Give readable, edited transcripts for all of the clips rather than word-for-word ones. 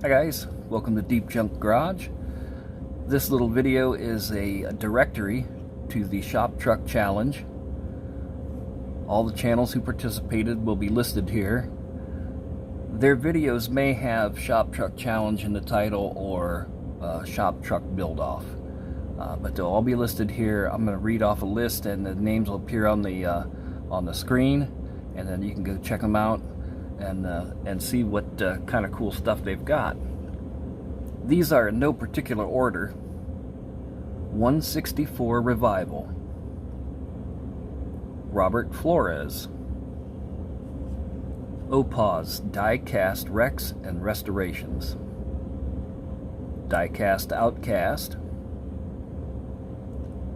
Hi guys, welcome to Deep Junk Garage. This little video is a directory to the Shop Truck Challenge. All the channels who participated will be listed here. Their videos may have Shop Truck Challenge in the title or Shop Truck Build Off, but they'll all be listed here. I'm going to read off a list and the names will appear on the screen, and then you can go check them out and see what kind of cool stuff they've got. These are in no particular order. 164 Revival, Robert Flores. Opaz Die-Cast Wrecks and Restorations, Die-Cast Outcast,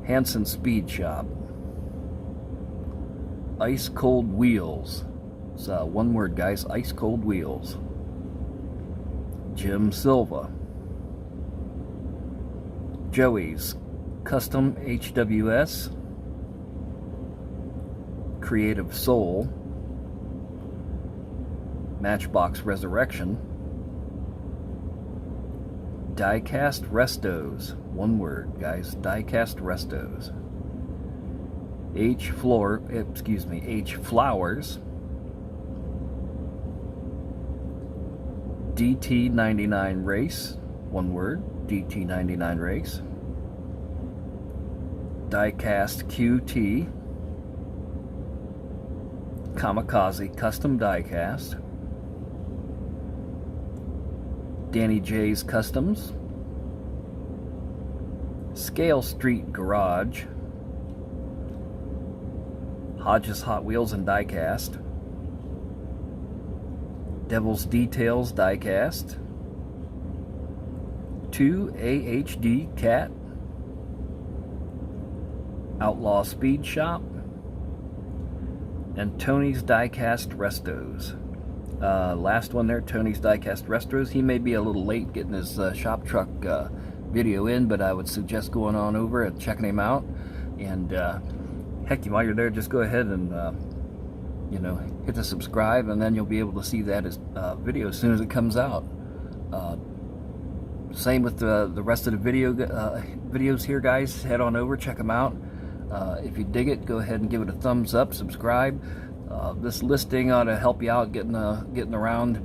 Hanson Speed Shop, Ice Cold Wheels. It's one word, guys, Ice Cold Wheels. Jim Silva. Joey's Custom HWS, Creative Soul, Matchbox Resurrection, Die-Cast Restos, one word, guys, Die-Cast Restos. H Flowers, DT99 Race, one word, DT99 Race. Die-Cast QT, Kamikaze Custom Die-Cast, Danny J's Customs, Scale Street Garage, Hodges Hot Wheels and Die-Cast, Devil's Details Die-Cast, 2 AHD Cat, Outlaw Speed Shop, and Tony's Die-Cast Restos. Last one there, Tony's Die-Cast Restos. He may be a little late getting his shop truck video in, but I would suggest going on over and checking him out. And heck, while you're there, just go ahead and hit the subscribe, and then you'll be able to see that video as soon as it comes out. Same with the rest of the videos here, guys. Head on over, check them out. If you dig it, go ahead and give it a thumbs up, subscribe. This listing ought to help you out getting around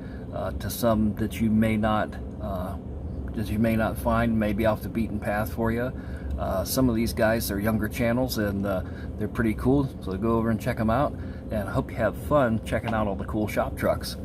to some that you may not find, maybe off the beaten path for you. Some of these guys are younger channels, and they're pretty cool, so go over and check them out, and I hope you have fun checking out all the cool shop trucks.